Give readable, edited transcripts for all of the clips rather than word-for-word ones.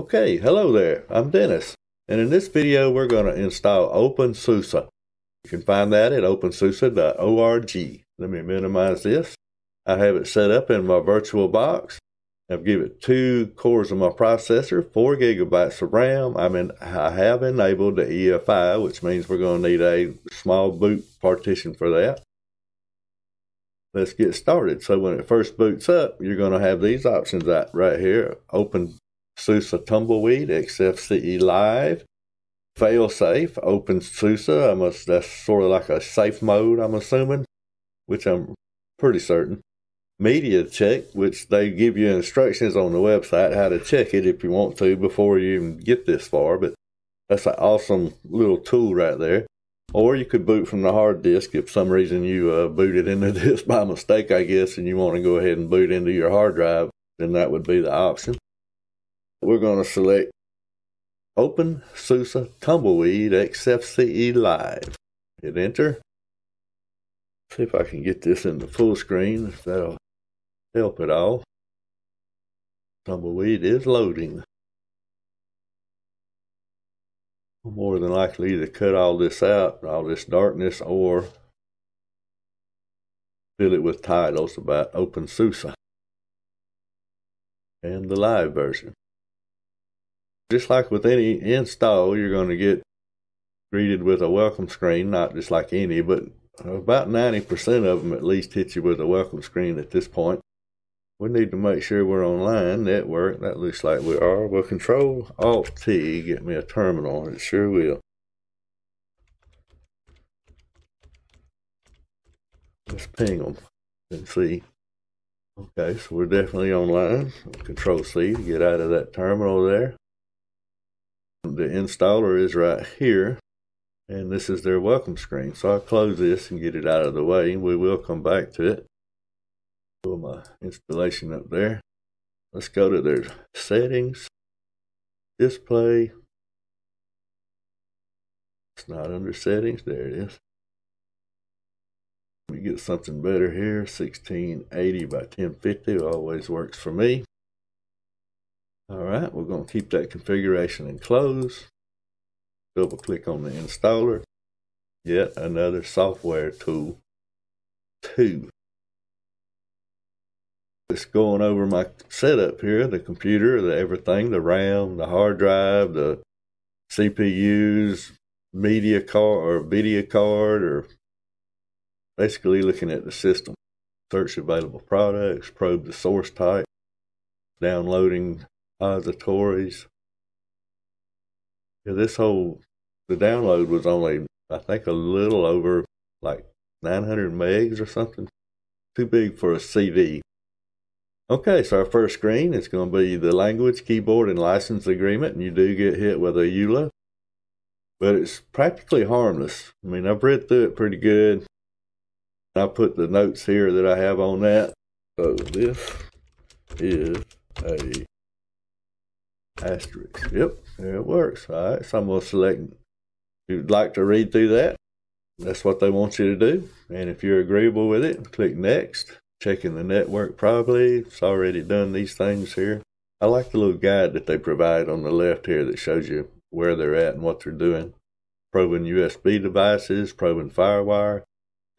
Okay, hello there, I'm Dennis, and in this video we're going to install OpenSUSE. You can find that at opensuse.org. Let me minimize this. I have it set up in my virtual box. I've given it 2 cores of my processor, 4 gigabytes of RAM. I have enabled the EFI, which means we're going to need a small boot partition for that. Let's get started. So when it first boots up, you're going to have these options right here. OpenSUSE Tumbleweed, Xfce Live, fail-safe, OpenSUSE. That's sort of like a safe mode, I'm assuming, which I'm pretty certain. Media check, which they give you instructions on the website how to check it if you want to before you even get this far, but that's an awesome little tool right there. Or you could boot from the hard disk if for some reason you booted into this by mistake, I guess, and you want to go ahead and boot into your hard drive, then that would be the option. We're going to select OpenSUSE Tumbleweed Xfce Live. Hit enter. See if I can get this in the full screen, if that'll help at all. Tumbleweed is loading. More than likely to cut all this out, all this darkness, or fill it with titles about OpenSUSE and the live version. Just like with any install, you're going to get greeted with a welcome screen, not just like any, but about 90% of them at least hit you with a welcome screen at this point. We need to make sure we're online, network. That looks like we are. We'll Control-Alt-T, get me a terminal. It sure will. Let's ping them and see. Okay, so we're definitely online. Control-C to get out of that terminal there. The installer is right here, and this is their welcome screen. So I'll close this and get it out of the way. We will come back to it. Put my installation up there. Let's go to their settings, display. It's not under settings. There it is. Let me get something better here. 1680 by 1050 always works for me. All right, we're going to keep that configuration and close. Double click on the installer. Yet another software tool. 2. Just going over my setup here, the computer, everything, the RAM, the hard drive, the CPUs, media card or video card, or basically looking at the system. Search available products, probe the source type, downloading repositories. Yeah, the download was only, I think, a little over like 900 megs or something. Too big for a CD. Okay, so our first screen is going to be the language, keyboard, and license agreement, and you do get hit with a EULA, but it's practically harmless. I mean, I've read through it pretty good. I put the notes here that I have on that. So this is a asterisk. Yep, there it works. All right, so I'm going to select, if you'd like to read through that, that's what they want you to do. And if you're agreeable with it, click next. Checking the network probably. It's already done these things here. I like the little guide that they provide on the left here that shows you where they're at and what they're doing. Probing USB devices, probing FireWire.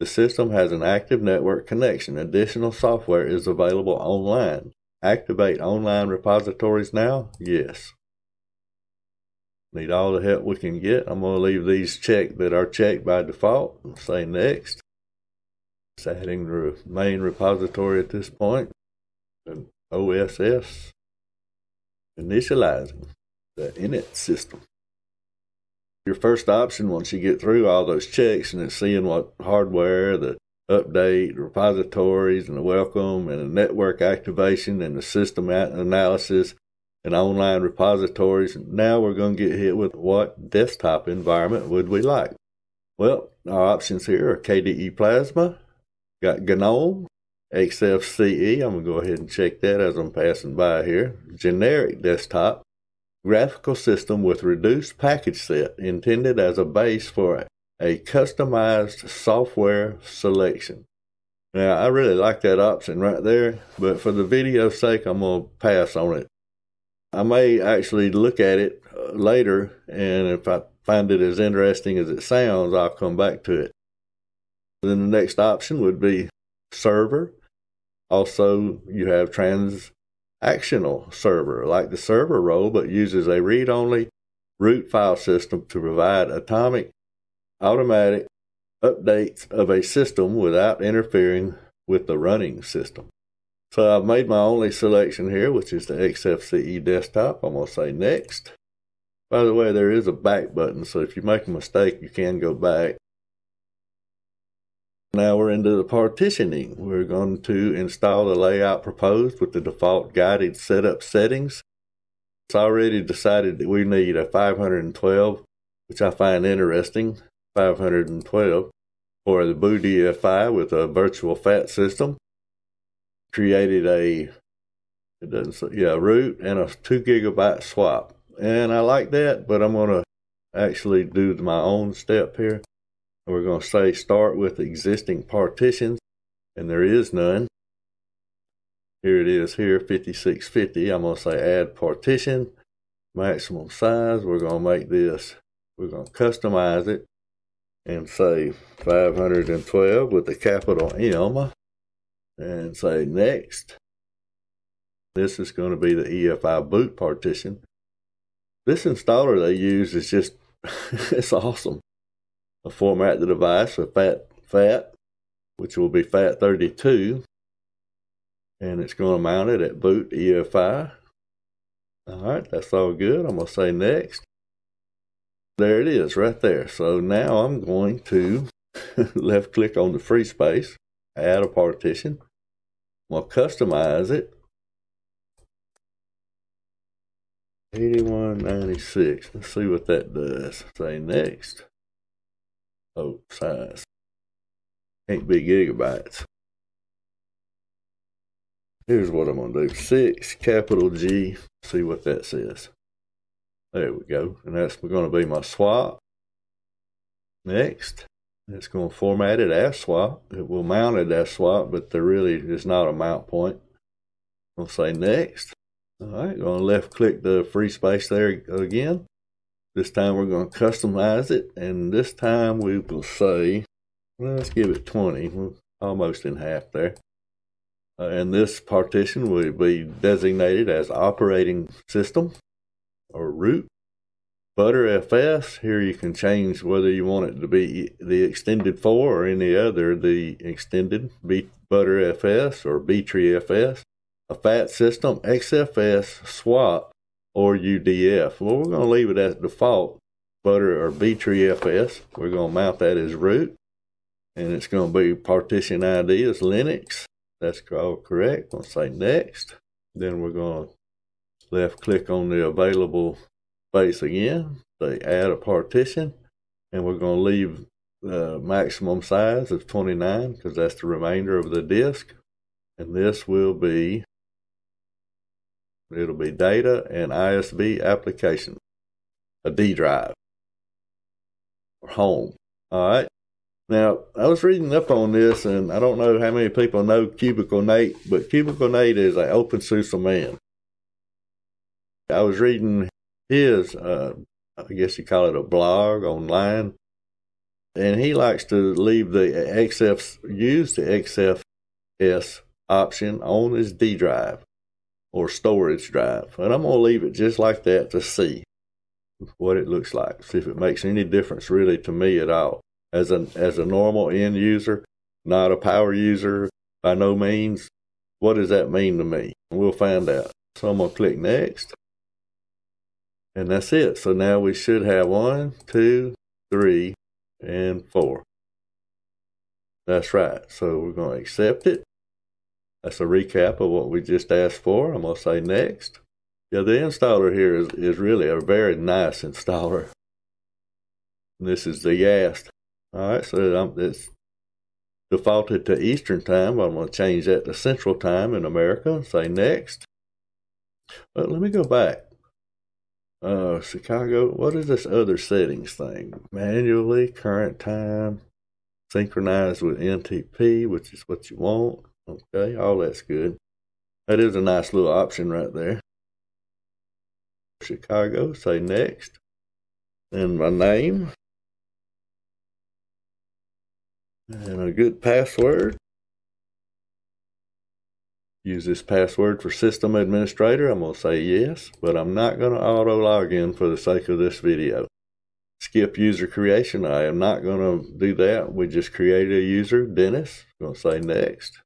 The system has an active network connection. Additional software is available online. Activate online repositories now? Yes. Need all the help we can get. I'm going to leave these checked that are checked by default and say next. It's adding the main repository at this point. And OSS. Initializing the init system. Your first option, once you get through all those checks and it's seeing what hardware, the update, repositories, and the welcome, and the network activation, and the system analysis, and online repositories. Now we're going to get hit with what desktop environment would we like? Well, our options here are KDE Plasma, got GNOME, Xfce. I'm going to go ahead and check that as I'm passing by here. Generic desktop, graphical system with reduced package set, intended as a base for a customized software selection. Now, I really like that option right there, but for the video's sake, I'm going to pass on it. I may actually look at it later, and if I find it as interesting as it sounds, I'll come back to it. Then the next option would be server. Also, you have transactional server, like the server role, but uses a read-only root file system to provide automatic updates of a system without interfering with the running system. So I've made my only selection here, which is the Xfce desktop. I'm going to say next. By the way, there is a back button, so if you make a mistake, you can go back. Now we're into the partitioning. We're going to install the layout proposed with the default guided setup settings. It's already decided that we need a 512, which I find interesting, 512, for the bad.I with a virtual FAT system. Created a root and a 2 GB swap. And I like that, but I'm going to actually do my own step here. And we're going to say start with existing partitions, and there is none. Here it is here, 5650. I'm going to say add partition, maximum size. We're going to make this, we're going to customize it and say 512 with a capital M. And say next. This is going to be the EFI boot partition. This installer they use is just, it's awesome. I'll format the device with FAT, which will be FAT32. And it's going to mount it at boot EFI. Alright, that's all good. I'm going to say next. There it is right there. So now I'm going to left click on the free space, add a partition. We'll customize it. 8196. Let's see what that does. Say next. Oh, size. Can't be gigabytes. Here's what I'm going to do. 6, capital G. See what that says. There we go. And that's going to be my swap. Next. It's going to format it as swap. It will mount it as swap, but there really is not a mount point. I'll say next. All right, going to left click the free space there again. This time we're going to customize it, and this time we will say, well, let's give it 20. We're almost in half there. And this partition will be designated as operating system or root. ButterFS, here you can change whether you want it to be the extended for or any other, the extended ButterFS or btreefs, a FAT system, XFS, swap, or UDF. Well, we're going to leave it as default, Butter or btreefs. We're going to mount that as root, and it's going to be partition ID as Linux. That's all correct. I'm going to say next. Then we're going to left click on the available space again, say add a partition, and we're going to leave the maximum size of 29 because that's the remainder of the disk. And this will be, it'll be data and ISB application, a D drive, or home. All right. Now, I was reading up on this, and I don't know how many people know Cubicle Nate, but Cubicle Nate is an OpenSUSE man. I was reading his, I guess you call it a blog online, and he likes to leave the use the XFS option on his D drive or storage drive, and I'm going to leave it just like that to see what it looks like, see if it makes any difference really to me at all. As a normal end user, not a power user by no means, what does that mean to me? We'll find out. So I'm going to click next. And that's it. So now we should have 1, 2, 3, and 4. That's right. So we're going to accept it. That's a recap of what we just asked for. I'm going to say next. Yeah, the installer here is really a very nice installer. And this is the Yast. All right, so it's defaulted to Eastern time. I'm going to change that to Central time in America. Say next. But let me go back. Chicago, what is this other settings thing? Manually, current time, synchronized with NTP, which is what you want. Okay, all that's good. That is a nice little option right there. Chicago, say next. And my name. And a good password. Use this password for system administrator. I'm going to say yes, but I'm not going to auto log in for the sake of this video. Skip user creation. I am not going to do that. We just created a user, Dennis. I'm going to say next.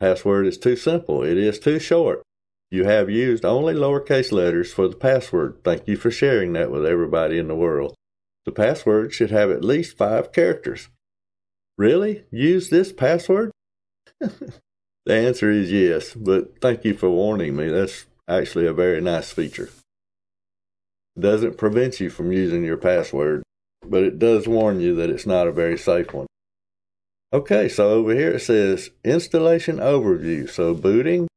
Password is too simple. It is too short. You have used only lowercase letters for the password. Thank you for sharing that with everybody in the world. The password should have at least 5 characters. Really? Use this password? The answer is yes, but thank you for warning me. That's actually a very nice feature. It doesn't prevent you from using your password, but it does warn you that it's not a very safe one. Okay, so over here it says installation overview. So booting,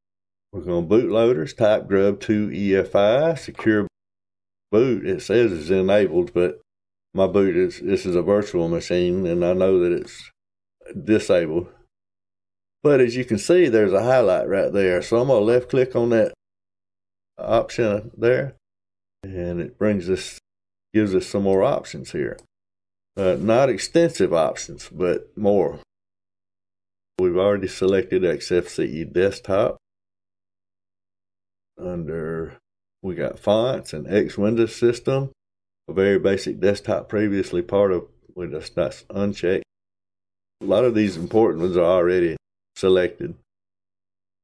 we're going to bootloaders, type grub to EFI, secure boot. It says is enabled, but my boot this is a virtual machine, and I know that it's disabled. But as you can see, there's a highlight right there. So I'm going to left click on that option there, and it gives us some more options here. Not extensive options, but more. We've already selected Xfce desktop. We got fonts and X Windows system, a very basic desktop previously part of, that's unchecked. A lot of these important ones are already selected.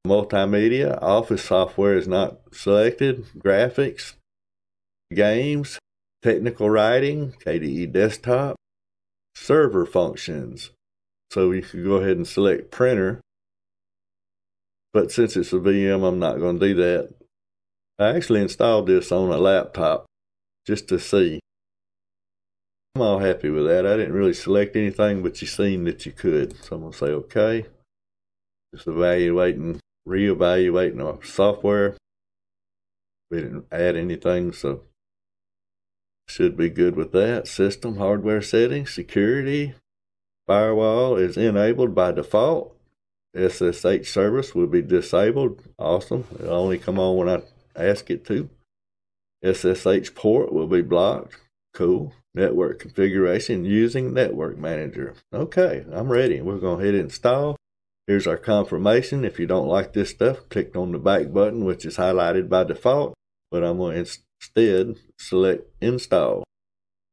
Multimedia, office software is not selected. Graphics, games, technical writing, KDE desktop, server functions. So you can go ahead and select printer. But since it's a VM, I'm not going to do that. I actually installed this on a laptop just to see. I'm all happy with that. I didn't really select anything, but you seen that you could. So I'm going to say okay. Just reevaluating our software. We didn't add anything, so should be good with that. System, hardware settings, security, firewall is enabled by default. SSH service will be disabled. Awesome. It'll only come on when I ask it to. SSH port will be blocked. Cool. Network configuration using Network Manager. Okay, I'm ready. We're going to hit install. Here's our confirmation. If you don't like this stuff, click on the back button, which is highlighted by default, but I'm going to instead select install.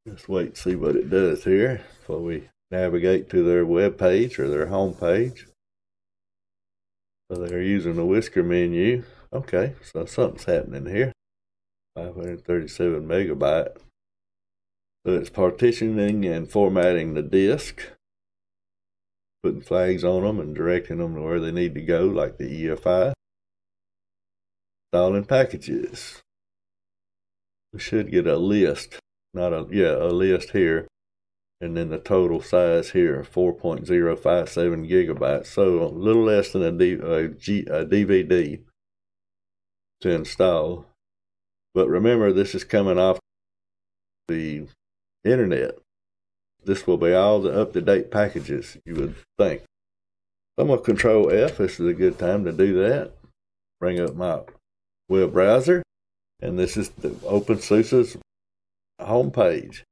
Let's wait and see what it does here before we navigate to their web page or their home page. So they're using the whisker menu. Okay, so something's happening here. 537 megabyte. So it's partitioning and formatting the disk, putting flags on them and directing them to where they need to go, like the EFI. Installing packages. We should get a list, a list here, and then the total size here, 4.057 gigabytes. So a little less than a DVD to install. But remember, this is coming off the internet. This will be all the up-to-date packages, you would think. I'm going to Control F. This is a good time to do that. Bring up my web browser. And this is the OpenSUSE's homepage.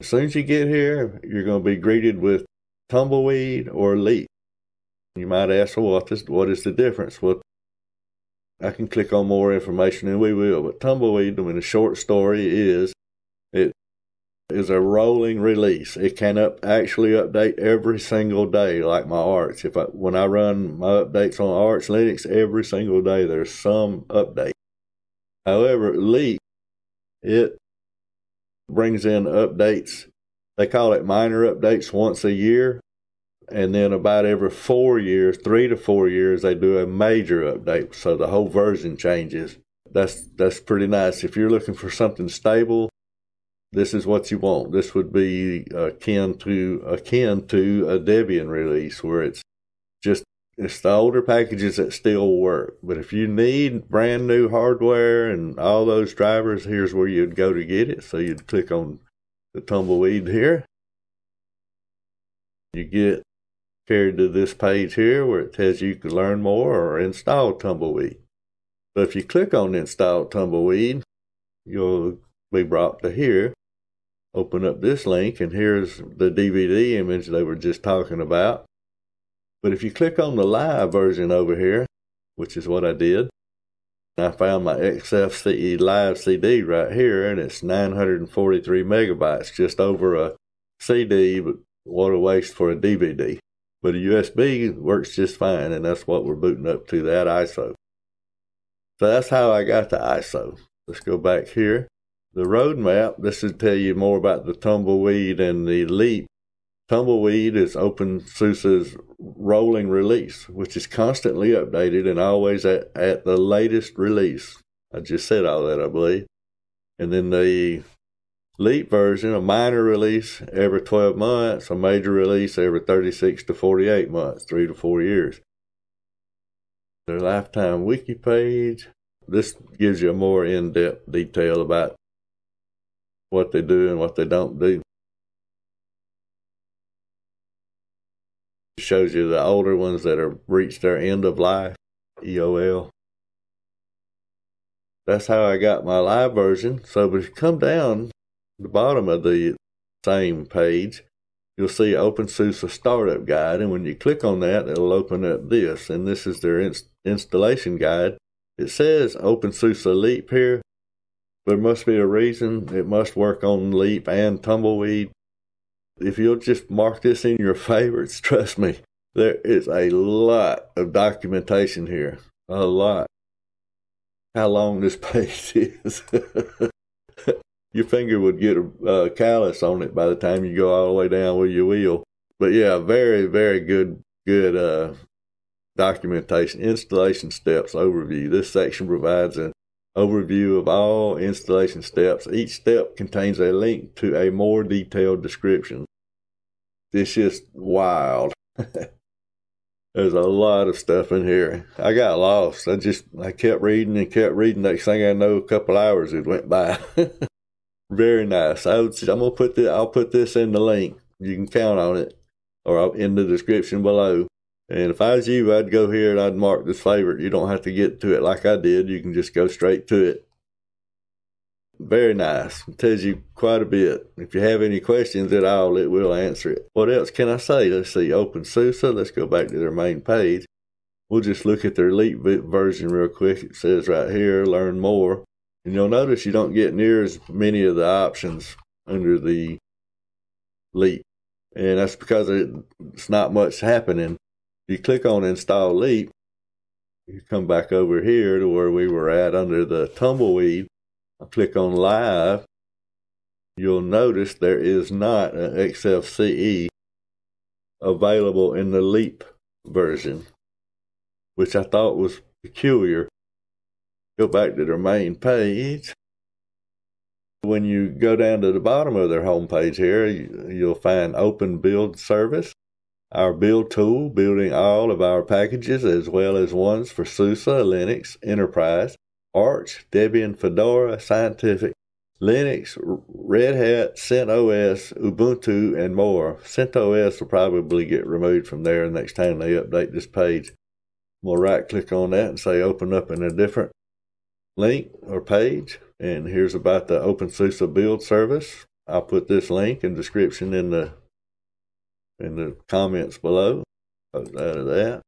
As soon as you get here, you're going to be greeted with Tumbleweed or Leap. You might ask, well, what is the difference? Well, I can click on more information, and we will. But Tumbleweed, the short story is, it is a rolling release. It can actually update every single day, like my Arch. When I run my updates on Arch Linux, every single day there's some update. However, Leap, it brings in updates. They call it minor updates once a year, and then about every 4 years, 3 to 4 years, they do a major update, so the whole version changes. That's pretty nice. If you're looking for something stable, this is what you want. This would be akin to a Debian release, where it's the older packages that still work. But if you need brand new hardware and all those drivers, here's where you'd go to get it. So you'd click on the Tumbleweed here. You get carried to this page here where it tells you can learn more or install Tumbleweed. So if you click on Install Tumbleweed, you'll be brought to here. Open up this link, and here's the DVD image they were just talking about. But if you click on the live version over here, which is what I did, I found my Xfce live CD right here, and it's 943 megabytes, just over a CD, but what a waste for a DVD. But a USB works just fine, and that's what we're booting up to, that ISO. So that's how I got the ISO. Let's go back here. The roadmap, this will tell you more about the Tumbleweed and the Leap. Tumbleweed is OpenSUSE's rolling release, which is constantly updated and always at the latest release. I just said all that, I believe. And then the Leap version, a minor release every 12 months, a major release every 36 to 48 months, 3 to 4 years. Their lifetime wiki page. This gives you a more in-depth detail about what they do and what they don't do. It shows you the older ones that have reached their end of life, EOL. That's how I got my live version. So if you come down the bottom of the same page, you'll see OpenSUSE Startup Guide, and when you click on that, it'll open up this, and this is their installation guide. It says OpenSUSE Leap here. There must be a reason. It must work on Leap and Tumbleweed. If you'll just mark this in your favorites, trust me, there is a lot of documentation here. A lot. How long this page is. Your finger would get a callus on it by the time you go all the way down with your wheel. But yeah, very, very good documentation. Installation steps overview. This section provides an overview of all installation steps. Each step contains a link to a more detailed description. It's just wild. There's a lot of stuff in here. I got lost. I kept reading and kept reading. Next thing I know, a couple hours it went by. Very nice. I'll put this in the link. You can count on it, or in the description below. And if I was you, I'd go here and I'd mark this favorite. You don't have to get to it like I did. You can just go straight to it. Very nice. It tells you quite a bit. If you have any questions at all, it will answer it. What else can I say? Let's see. OpenSUSE. Let's go back to their main page. We'll just look at their Leap version real quick. It says right here, learn more. And you'll notice you don't get near as many of the options under the Leap. And that's because it's not much happening. If you click on Install Leap, you come back over here to where we were at under the Tumbleweed. I click on Live. You'll notice there is not an Xfce available in the Leap version, which I thought was peculiar. Go back to their main page. When you go down to the bottom of their home page here, you'll find Open Build Service, our build tool, building all of our packages as well as ones for SUSE, Linux, Enterprise, Arch, Debian, Fedora, Scientific, Linux, Red Hat, CentOS, Ubuntu, and more. CentOS will probably get removed from there next time they update this page. We'll right-click on that and say open up in a different link or page. And here's about the OpenSUSE build service. I'll put this link and description in the comments below. Close out of that.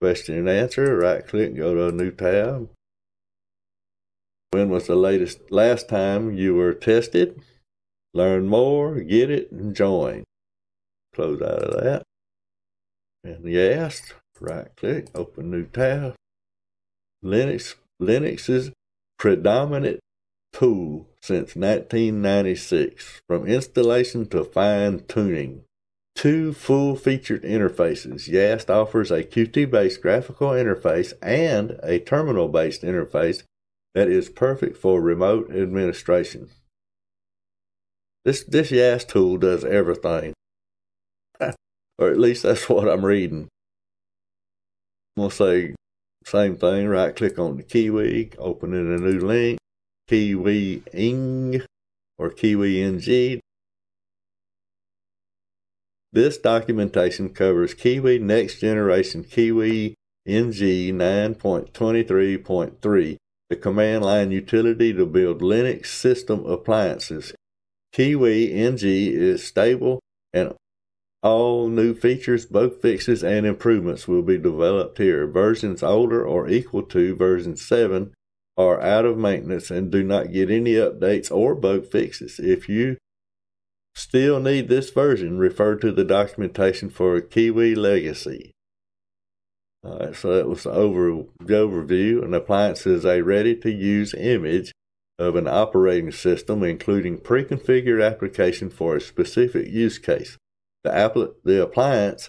Question and answer. Right-click, go to a new tab. When was the last time you were tested? Learn more, get it, and join. Close out of that. And Yast, right-click, open new tab. Linux's predominant tool since 1996, from installation to fine-tuning. 2 full-featured interfaces. Yast offers a Qt-based graphical interface and a terminal-based interface that is perfect for remote administration. This Yast tool does everything. Or at least that's what I'm reading. I'm going to say same thing. Right-click on the Kiwi, open in a new link. Kiwi-ing or Kiwi-ng. This documentation covers Kiwi Next Generation Kiwi-ng 9.23.3 the command line utility to build Linux system appliances. Kiwi NG is stable, and all new features, bug fixes, and improvements will be developed here. Versions older or equal to version 7 are out of maintenance and do not get any updates or bug fixes. If you still need this version, refer to the documentation for Kiwi Legacy. Alright, so that was the overview. An appliance is a ready-to-use image of an operating system, including pre-configured application for a specific use case. The appliance,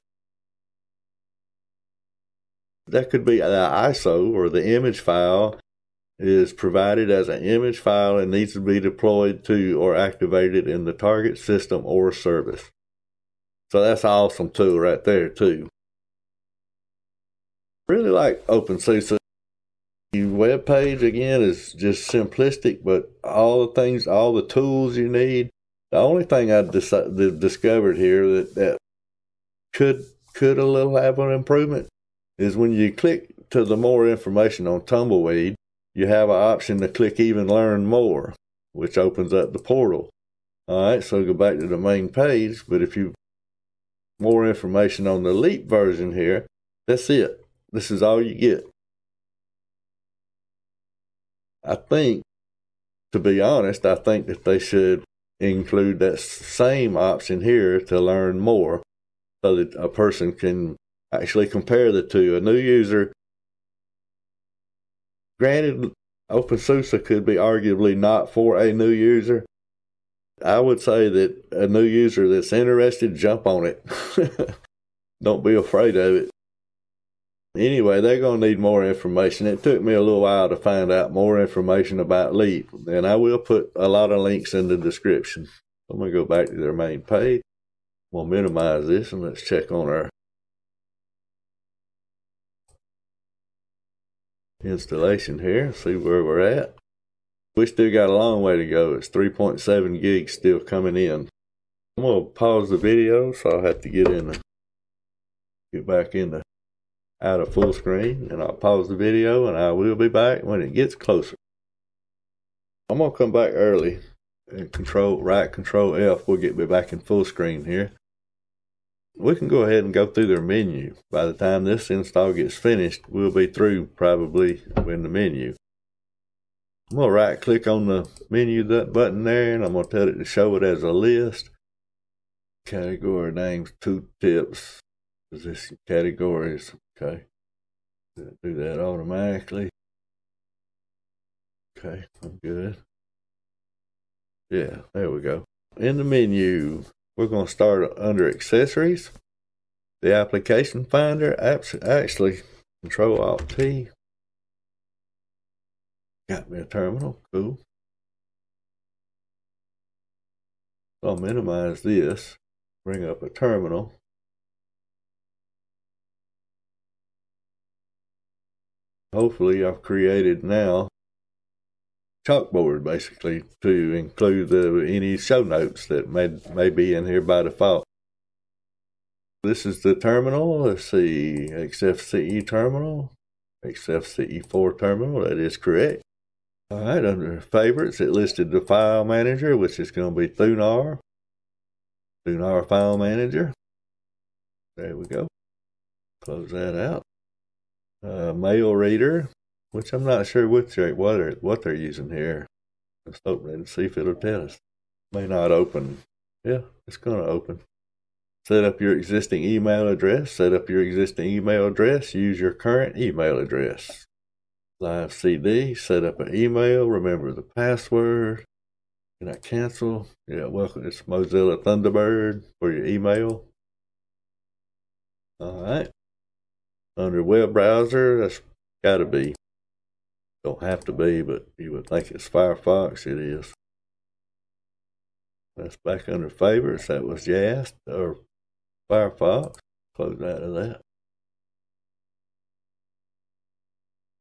that could be the ISO or the image file, is provided as an image file and needs to be deployed to or activated in the target system or service. So that's an awesome tool right there too. Really like OpenSUSE. The web page again is just simplistic, but all the tools you need. The only thing I discovered here that could a little have an improvement is when you click to the more information on Tumbleweed, you have an option to click even learn more, which opens up the portal. Alright, so go back to the main page, but if you more information on the Leap version here, that's it. This is all you get. To be honest, I think that they should include that same option here to learn more so that a person can actually compare the two. A new user, granted, OpenSUSE could be arguably not for a new user. I would say that a new user that's interested, jump on it. Don't be afraid of it. Anyway, they're going to need more information. It took me a little while to find out more information about Leap, and I will put a lot of links in the description. I'm going to go back to their main page. We'll minimize this and let's check on our installation here, see where we're at. We still got a long way to go. It's 3.7 gigs still coming in. I'm going to pause the video, so I'll have to get back out of full screen, and I'll pause the video, and I will be back when it gets closer. I'm going to come back early and Control F will get me back in full screen here. We can go ahead and go through their menu. By the time this install gets finished, we'll be through probably in the menu. I'm going to right click on the menu button there, and I'm going to tell it to show it as a list. Category names, tooltips, position categories. Okay. Do that automatically. Okay, I'm good. Yeah, there we go. In the menu, we're going to start under accessories. The application finder, actually, Control Alt T. Got me a terminal, cool. So I'll minimize this, bring up a terminal. Hopefully I've created now chalkboard basically to include any show notes that may be in here by default. This is the terminal. Let's see, Xfce terminal, Xfce4 terminal, that is correct. Alright, under favorites it listed the file manager, which is going to be Thunar file manager. There we go. Close that out. Mail reader, which I'm not sure what they're using here. Let's open it and see if it'll tell us. May not open. Yeah, it's going to open. Set up your existing email address. Set up your existing email address. Use your current email address. Live CD. Set up an email. Remember the password. Can I cancel? Yeah, welcome. It's Mozilla Thunderbird for your email. All right. Under web browser, that's got to be. Don't have to be, but you would think it's Firefox. It is. That's back under favorites. That was Yast or Firefox. Close out of that.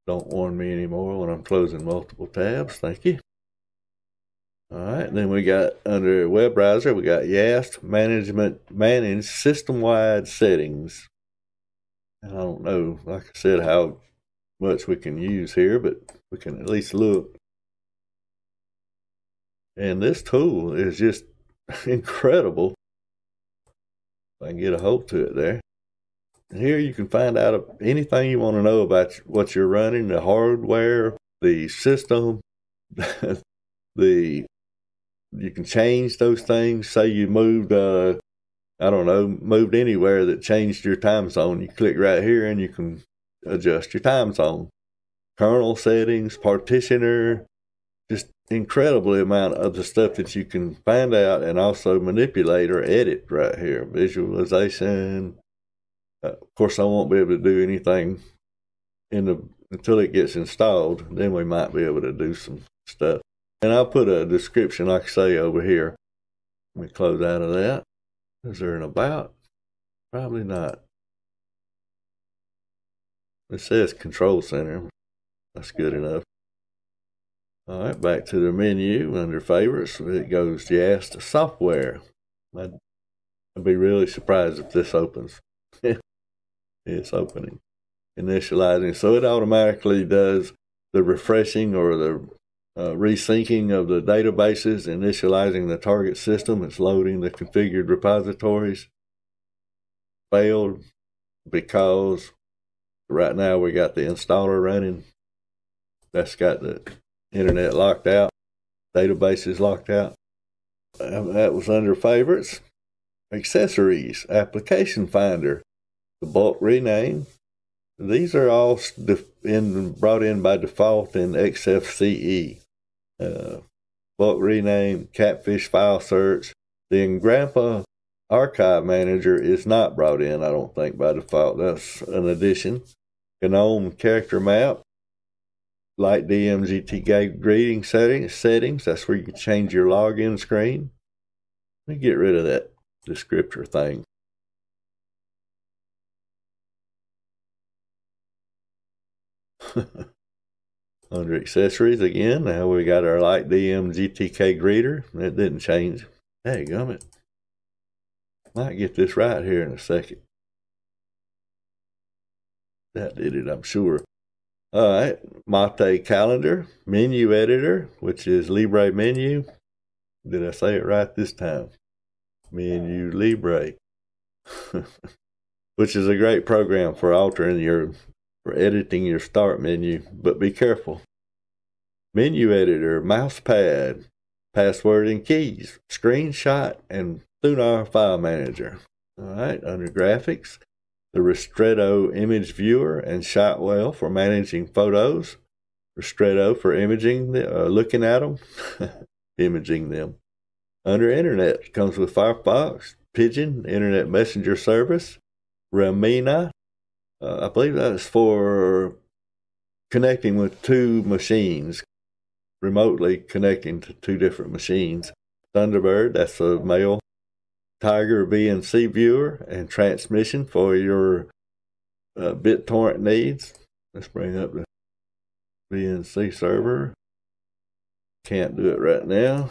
Don't warn me anymore when I'm closing multiple tabs. Thank you. Alright, then we got under web browser, we got Yast manage system-wide settings. I don't know, like I said, how much we can use here, but we can at least look. And this tool is just incredible. If I can get a hold to it there. And here you can find out anything you want to know about what you're running, the hardware, the system, you can change those things. Say you moved, moved anywhere that changed your time zone. You click right here and you can adjust your time zone. Kernel settings, partitioner, just incredible amount of the stuff that you can find out and also manipulate or edit right here. Visualization. Of course, I won't be able to do anything until it gets installed. Then we might be able to do some stuff. And I'll put a description, like I say, over here. Let me close out of that. Is there an about? Probably not. It says Control Center. That's good enough. All right, back to the menu under Favorites. It goes Yast Software. I'd be really surprised if this opens. It's opening. Initializing. So it automatically does the refreshing or the resyncing of the databases, initializing the target system. It's loading the configured repositories. Failed because right now we got the installer running. That's got the internet locked out, databases locked out. That was under Favorites. Accessories, Application Finder, the bulk rename. These are all brought in by default in Xfce. Bulk rename, Catfish file search. The Grandpa Archive Manager is not brought in, I don't think, by default. That's an addition. GNOME character map. Light DMGTK greeting settings. That's where you can change your login screen. Let me get rid of that descriptor thing. Under accessories again, now we got our Light DMGTK greeter. It didn't change. Hey, gummit. Might get this right here in a second. That did it, I'm sure. All right, Mate Calendar, Menu Editor, which is Libre Menu. Did I say it right this time? Menu Libre. Which is a great program for editing your start menu, but be careful. Menu Editor, Mousepad, Password and Keys, Screenshot, and Thunar File Manager. All right, under Graphics, the Ristretto Image Viewer and Shotwell for managing photos. Ristretto for imaging, looking at them, imaging them. Under Internet, comes with Firefox, Pigeon, Internet Messenger Service, Ramina. I believe that is for connecting with two machines, remotely connecting to two different machines. Thunderbird, that's a mail. Tiger VNC viewer and transmission for your BitTorrent needs. Let's bring up the VNC server. Can't do it right now.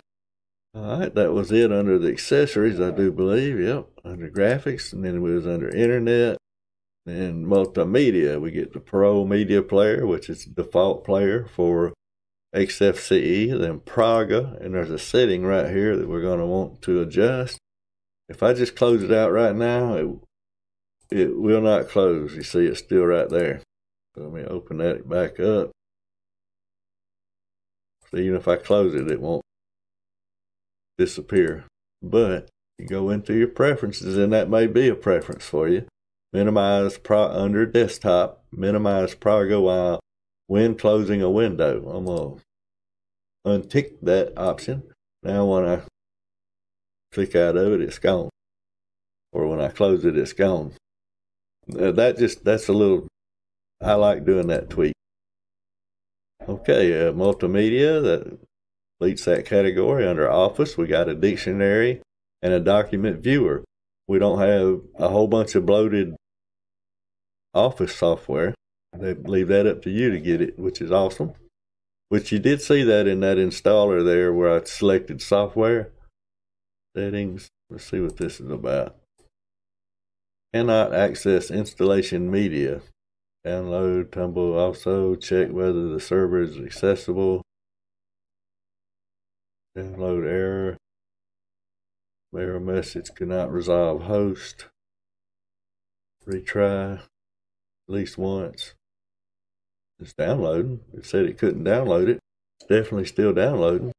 All right, that was it under the accessories, I do believe. Yep, under graphics, and then it was under internet and multimedia. We get the Pro Media Player, which is the default player for Xfce, then Praga, and there's a setting right here that we're going to want to adjust. If I just close it out right now, it will not close. You see, it's still right there. So let me open that back up. So even if I close it, it won't disappear. But you go into your preferences, and that may be a preference for you. Minimize under desktop, minimize Praga when closing a window. I'm going to untick that option. Now when I click out of it, it's gone. Or when I close it, it's gone. That's a little, I like doing that tweak. Okay, multimedia, that completes that category. Under Office, we got a dictionary and a document viewer. We don't have a whole bunch of bloated Office software. They leave that up to you to get it, which is awesome. Which you did see that in that installer there where I selected software. Settings. Let's see what this is about. Cannot access installation media. Download Tumble. Also check whether the server is accessible. Download error. Error message cannot resolve host. Retry at least once. It's downloading. It said it couldn't download it. It's definitely still downloading.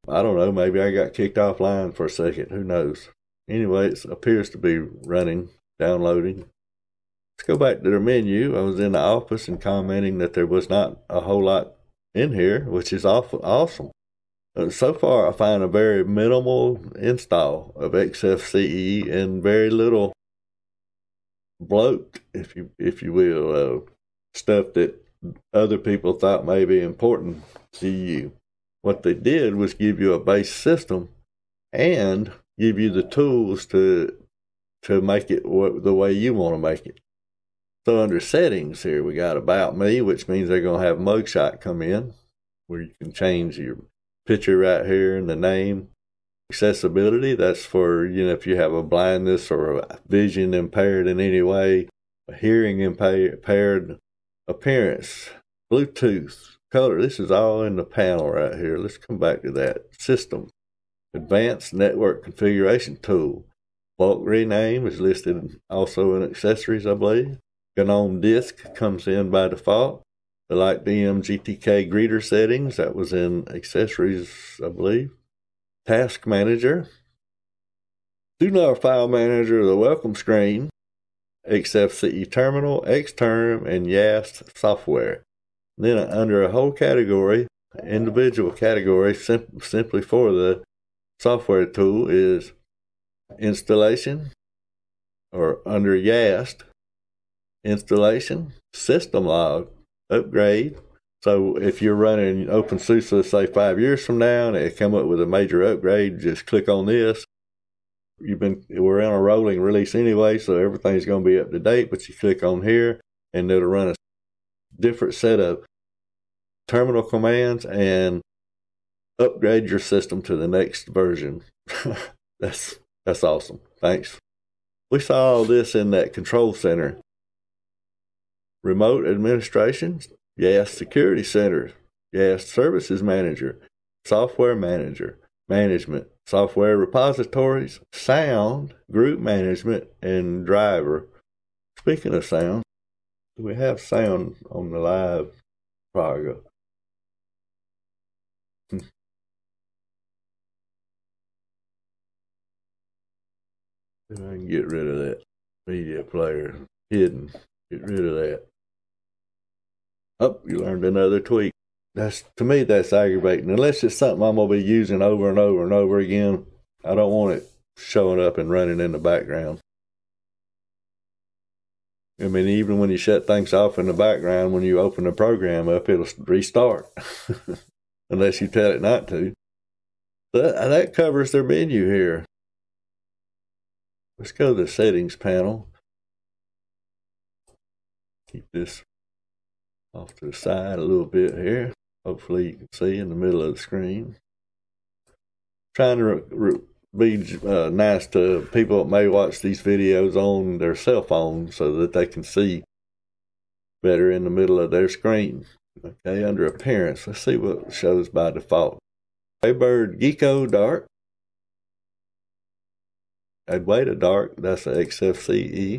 I don't know. Maybe I got kicked offline for a second. Who knows? Anyway, it appears to be running, downloading. Let's go back to the menu. I was in the office and commenting that there was not a whole lot in here, which is awesome. So far, I find a very minimal install of Xfce and very little bloat, if you will, stuff that other people thought may be important to you. What they did was give you a base system and give you the tools to make it the way you want to make it. So under settings here, we got About Me, which means they're going to have mugshot come in, where you can change your picture right here and the name. Accessibility, that's for, if you have a blindness or a vision impaired in any way, a hearing impaired. Appearance, Bluetooth, color, this is all in the panel right here. Let's come back to that. System, advanced network configuration tool. Bulk rename is listed also in accessories, I believe. GNOME disk comes in by default. The Light VM GTK greeter settings, that was in accessories, I believe. Task manager. Do file manager, the welcome screen. Xfce terminal, Xterm, and Yast software. Then under a whole category, individual category, simply for the software tool is installation, or under Yast, installation, system log, upgrade. So if you're running OpenSUSE, say 5 years from now, and it come up with a major upgrade, just click on this. We're on a rolling release anyway, so everything's going to be up to date, but you click on here and it'll run a different set of terminal commands and upgrade your system to the next version. That's awesome. Thanks. We saw all this in that control center. Remote administration, Yast Security Center, Yast Services Manager, Software Manager, Management, Software Repositories, Sound, Group Management, and Driver. Speaking of sound, we have sound on the live Praga. If I can get rid of that media player hidden, get rid of that. Oh, you learned another tweak. To me, that's aggravating. Unless it's something I'm going to be using over and over and over again, I don't want it showing up and running in the background. I mean, even when you shut things off in the background, when you open the program up, it'll restart. Unless you tell it not to. That covers their menu here. Let's go to the settings panel. Keep this off to the side a little bit here. Hopefully you can see in the middle of the screen. Trying to be nice to people that may watch these videos on their cell phone so that they can see better in the middle of their screen. Okay, under appearance, let's see what it shows by default. Bird Gecko Dark. Adwaita Dark, that's a Xfce.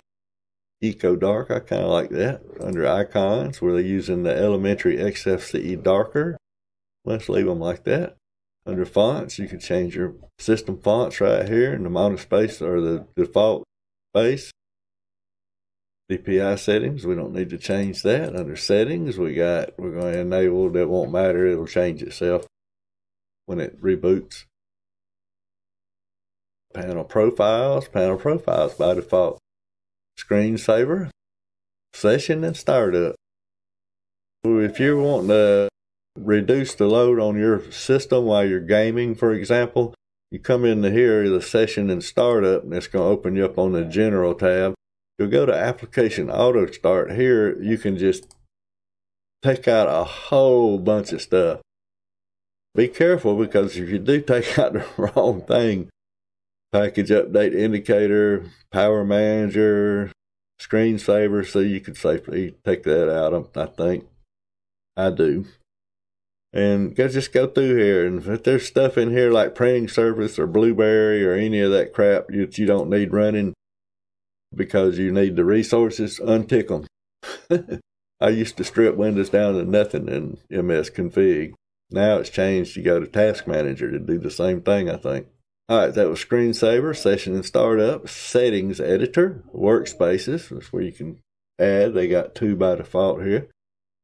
Eco Dark, I kind of like that. Under icons, where they're using the elementary Xfce Darker. Let's leave them like that. Under fonts, you can change your system fonts right here in the monospace or the default space. DPI settings, we don't need to change that. Under settings, we're going to enable, that won't matter, it'll change itself when it reboots. Panel profiles by default. Screensaver, session, and startup. If you're wanting to reduce the load on your system while you're gaming, for example, you come into here, the session and startup, and it's going to open you up on the general tab. You'll go to application auto start. Here you can just take out a whole bunch of stuff. Be careful, because if you do take out the wrong thing, package update indicator, power manager, screensaver, so you could safely take that out, I think. I do. And just go through here, and if there's stuff in here like printing service or Blueberry or any of that crap that you don't need running because you need the resources, untick them. I used to strip Windows down to nothing in MS Config. Now it's changed. You go to Task Manager to do the same thing, I think. All right, that was Screensaver, Session and Startup, Settings Editor, Workspaces. That's where you can add. They got 2 by default here.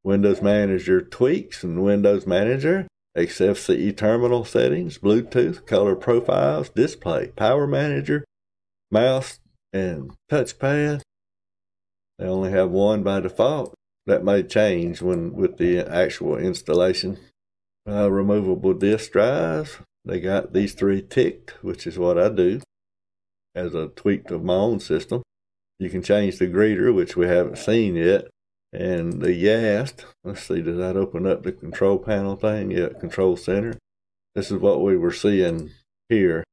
Windows Manager Tweaks and Windows Manager, Xfce Terminal Settings, Bluetooth, Color Profiles, Display, Power Manager, Mouse, and Touchpad. They only have 1 by default. That may change with the actual installation. Removable disk drives. They got these 3 ticked, which is what I do as a tweak of my own system. You can change the greeter, which we haven't seen yet. And the Yast, let's see, does that open up the control panel thing? Yeah, control center. This is what we were seeing here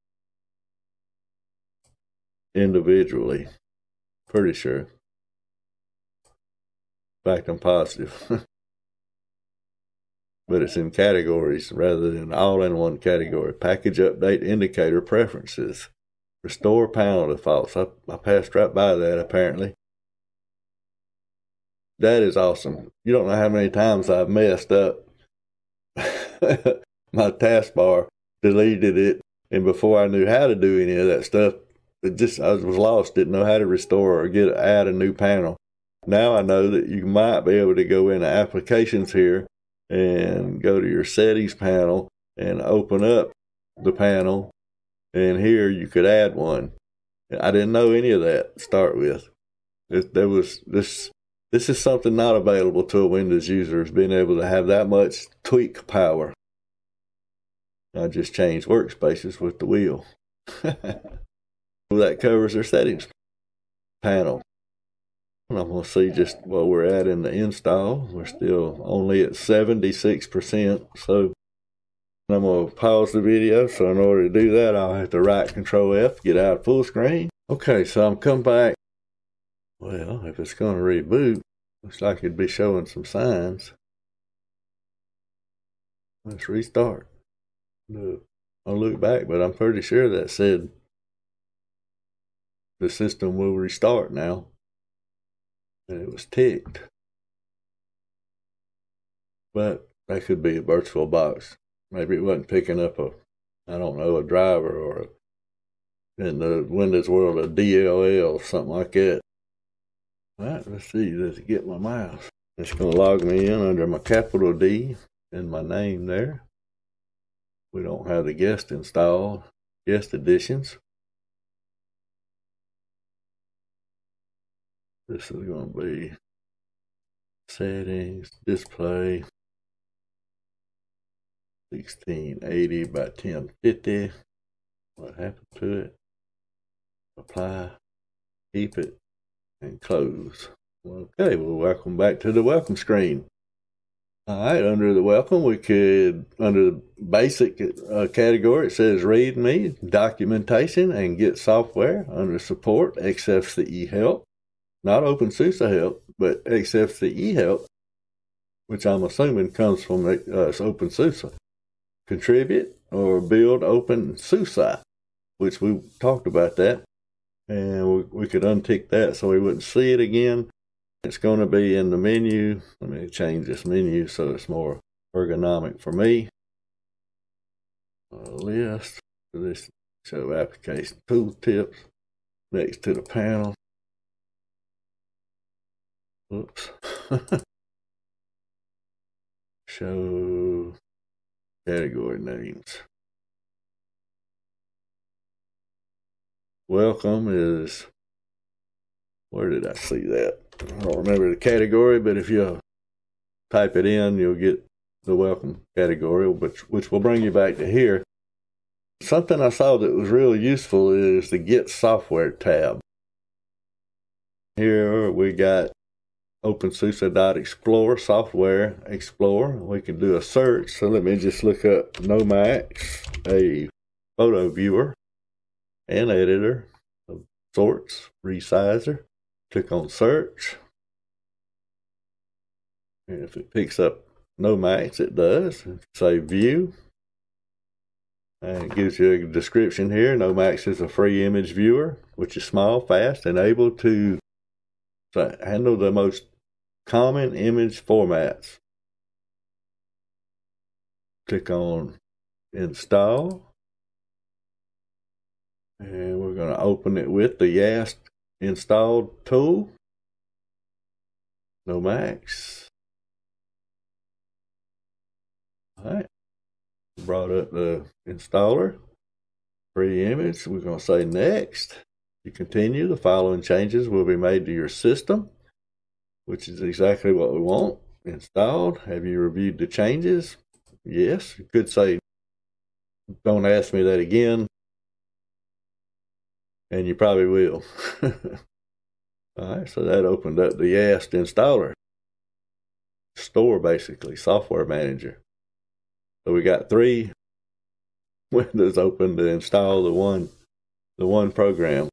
individually. Pretty sure. In fact, I'm positive. But it's in categories rather than all in one category. Package update indicator preferences. Restore panel defaults. I passed right by that apparently. That is awesome. You don't know how many times I've messed up my taskbar, deleted it, and before I knew how to do any of that stuff, I was lost, didn't know how to restore or add a new panel. Now I know that you might be able to go into applications here and go to your settings panel and open up the panel, and here you could add one. I didn't know any of that to start with. This is something not available to a Windows user, is being able to have that much tweak power. I just changed Workspaces with the wheel. That covers their settings panel. And I'm going to see just what we're at in the install. We're still only at 76%. So I'm going to pause the video. So in order to do that, I'll have to right Control F, get out of full screen. Okay, so I'm come back. Well, if it's going to reboot, looks like it'd be showing some signs. Let's restart. No, I'll look back, but I'm pretty sure that said the system will restart now. And it was ticked. But that could be a virtual box. Maybe it wasn't picking up a driver or in the Windows world, a DLL, something like that. All right, let's see, let's get my mouse. It's going to log me in under my capital D and my name there. We don't have the guest installed, guest additions. This is going to be settings, display, 1680 by 1050. What happened to it? Apply, keep it, and close. Okay, well, welcome back to the welcome screen. All right, under the welcome, we could, under the basic category, it says README, documentation, and Git Software. Under support, Xfce help. Not OpenSUSE help, but Xfce help, which I'm assuming comes from OpenSUSE. Contribute or build OpenSUSE, which we talked about that. And we could untick that so we wouldn't see it again. It's going to be in the menu. Let me change this menu so it's more ergonomic for me. List for this show application tooltips next to the panel. Oops. Show category names. Welcome is, where did I see that? I don't remember the category, but if you type it in, you'll get the welcome category, which will bring you back to here. Something I saw that was really useful is the Git Software tab. Here we got OpenSUSE.Explore, Software Explorer. We can do a search. So let me just look up Nomax, a photo viewer and editor of sorts, resizer, Click on search. And if it picks up no Macs, it does. Say view. And it gives you a description here. No Macs is a free image viewer, which is small, fast, and able to handle the most common image formats. Click on install. And we're going to open it with the Yast install tool. No Macs. Alright. Brought up the installer. Free image. We're going to say next. To continue, the following changes will be made to your system, which is exactly what we want. Installed. Have you reviewed the changes? Yes. You could say, don't ask me that again. And you probably will. Alright, so that opened up the Yast installer. Store, basically, software manager. So we got 3 windows open to install the one program.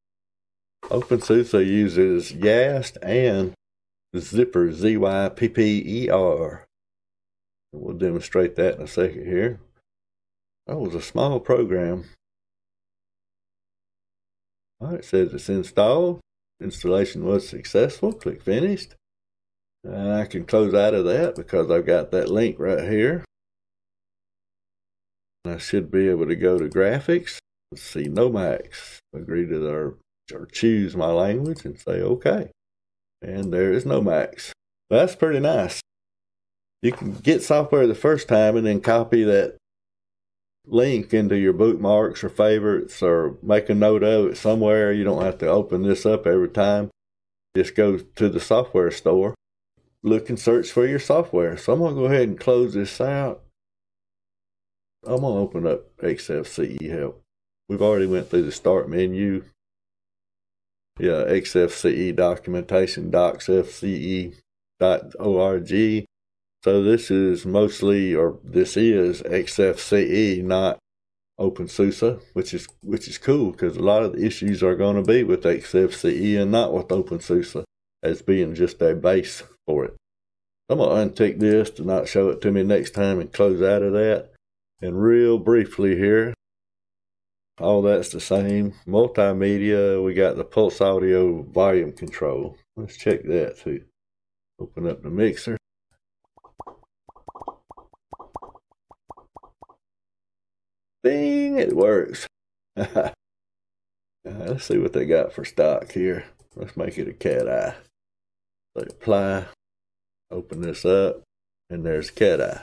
OpenSUSE uses Yast and Zypper, Z-Y-P-P-E-R. We'll demonstrate that in a second here. That was a small program. All right, it says it's installed. Installation was successful. Click finished. And I can close out of that because I've got that link right here. I should be able to go to graphics. Let's see, no Macs. Agree to or choose my language and say OK. And there is no Macs. That's pretty nice. You can get software the first time and then copy that link into your bookmarks or favorites or make a note of it somewhere. You don't have to open this up every time. Just go to the software store, look and search for your software. So I'm going to go ahead and close this out. I'm going to open up Xfce help. We've already went through the start menu. Yeah, Xfce documentation, docsfce.org. So this is mostly, or this is Xfce, not OpenSUSE, which is cool because a lot of the issues are going to be with Xfce and not with OpenSUSE as being just a base for it. I'm going to untick this to not show it to me next time and close out of that. And real briefly here, all that's the same. Multimedia, we got the pulse audio volume control. Let's check that too. Open up the mixer. Ding, it works. Let's see what they got for stock here. Let's make it a cat eye. So apply, open this up, and there's cat eye.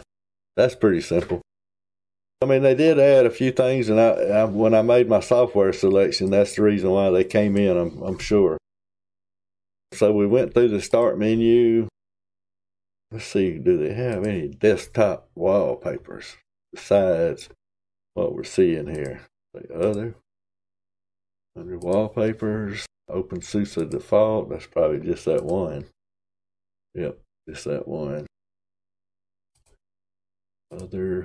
That's pretty simple. I mean, they did add a few things, and when I made my software selection, that's the reason why they came in, I'm sure. So we went through the start menu. Let's see, do they have any desktop wallpapers besides what we're seeing here? The under wallpapers, OpenSUSE default, that's probably just that one. Yep, just that one. Other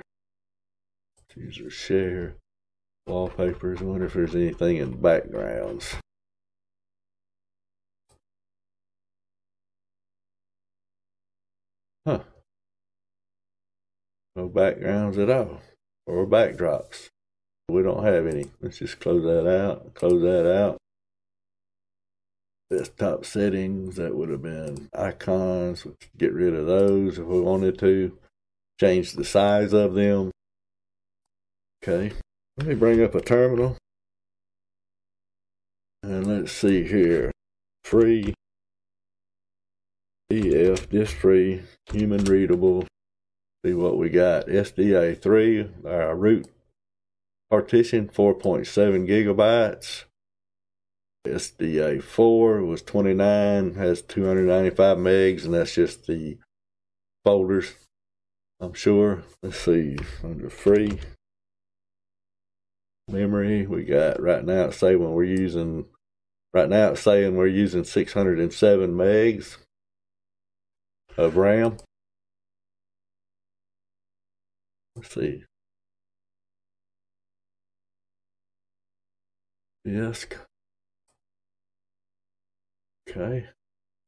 user share wallpapers. I wonder if there's anything in backgrounds. Huh. No backgrounds at all. Or backdrops. We don't have any. Let's just close that out. Close that out. Desktop settings, that would have been icons. We could get rid of those if we wanted to. Change the size of them. Okay, let me bring up a terminal. And let's see here. Free. EF, just free. Human readable. See what we got. SDA 3, our root partition, 4.7 gigabytes. SDA 4 was 29, has 295 megs, and that's just the folders, I'm sure. Let's see, under free. Memory, we got right now it's saying we're using 607 megs of RAM. Let's see. Yes. Okay.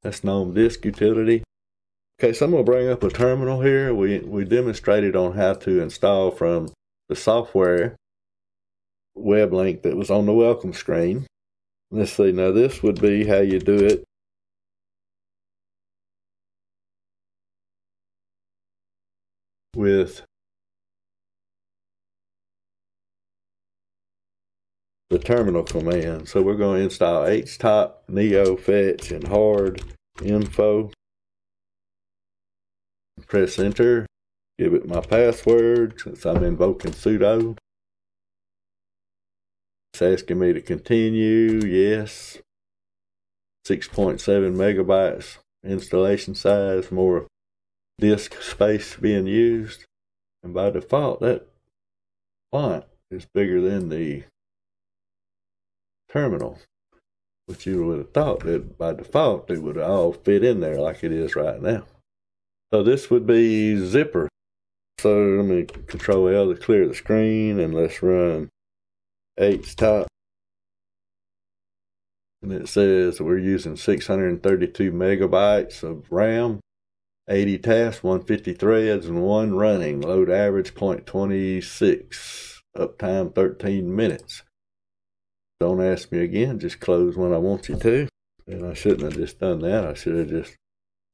That's GNOME disk utility. Okay, so I'm going to bring up a terminal here. We demonstrated on how to install from the software web link that was on the welcome screen. Let's see, now this would be how you do it. With the terminal command. So we're going to install htop, neo, fetch, and hard info. Press enter. Give it my password since I'm invoking sudo. It's asking me to continue. Yes. 6.7 megabytes installation size. More disk space being used. And by default, that font is bigger than the terminal, which you would have thought that by default it would all fit in there like it is right now. So this would be zipper. So let me Control L to clear the screen, and let's run htop. And it says we're using 632 megabytes of RAM, 80 tasks, 150 threads, and 1 running. Load average 0.26. Uptime 13 minutes. Don't ask me again, just close when I want you to. And I shouldn't have just done that. I should have just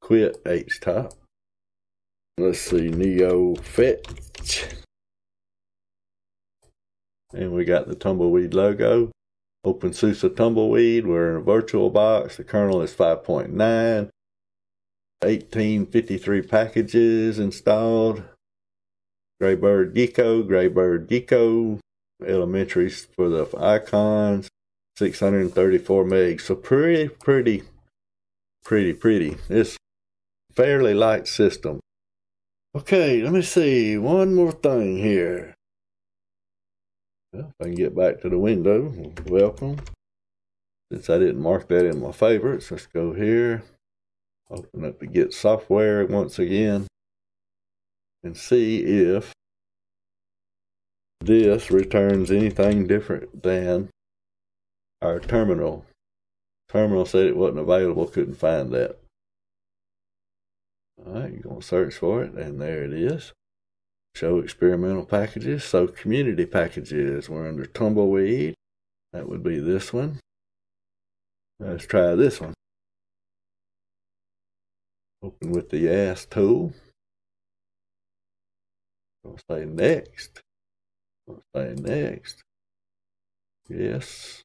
quit htop. Let's see, neo fetch. And we got the Tumbleweed logo. OpenSUSE Tumbleweed. We're in a virtual box. The kernel is 5.9. 1853 packages installed. Graybird Gecko. Elementaries for the icons. 634 megs. So pretty. It's a fairly light system. Okay, let me see. One more thing here. Well, if I can get back to the window, welcome. Since I didn't mark that in my favorites, let's go here. Open up the Git Software once again. And see if this returns anything different than our terminal. Terminal said it wasn't available, couldn't find that. Alright, you're going to search for it, and there it is. Show experimental packages. So community packages, we're under Tumbleweed. That would be this one. Let's try this one. Open with the Yast tool. I'll say next. Yes.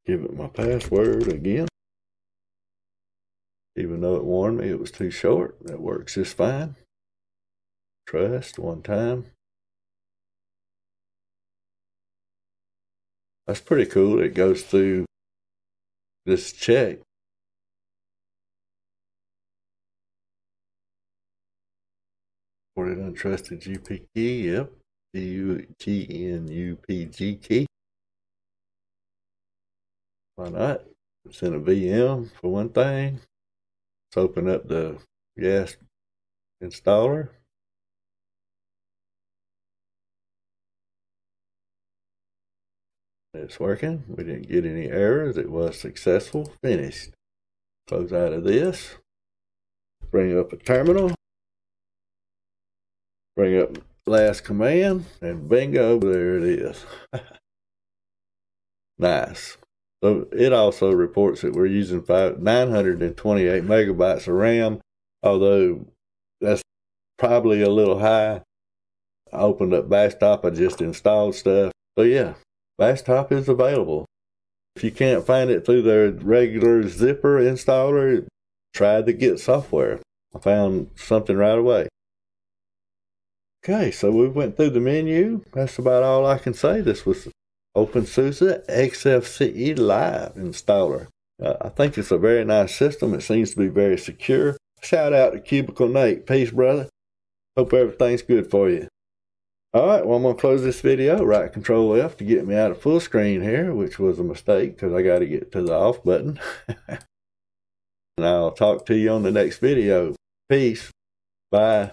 Give it my password again. Even though it warned me it was too short, that works just fine. Trust, one time. That's pretty cool. It goes through this check. Supported untrusted GP key, yep. GNUPG key. Why not? It's in a VM for one thing. Let's open up the Yast installer. It's working. We didn't get any errors. It was successful. Finished. Close out of this. Bring up a terminal. Bring up last command. And bingo, there it is. Nice. So it also reports that we're using 928 megabytes of RAM, although that's probably a little high. I opened up bad.I, I just installed stuff. So yeah, bad.I is available. If you can't find it through the regular zipper installer, try the Git software. I found something right away. Okay, so we went through the menu. That's about all I can say. This was OpenSUSE Xfce Live installer. I think it's a very nice system. It seems to be very secure. Shout out to Cubicle Nate. Peace, brother. Hope everything's good for you. Alright, well, I'm going to close this video. Right Control F to get me out of full screen here, which was a mistake because I got to get to the off button. And I'll talk to you on the next video. Peace. Bye.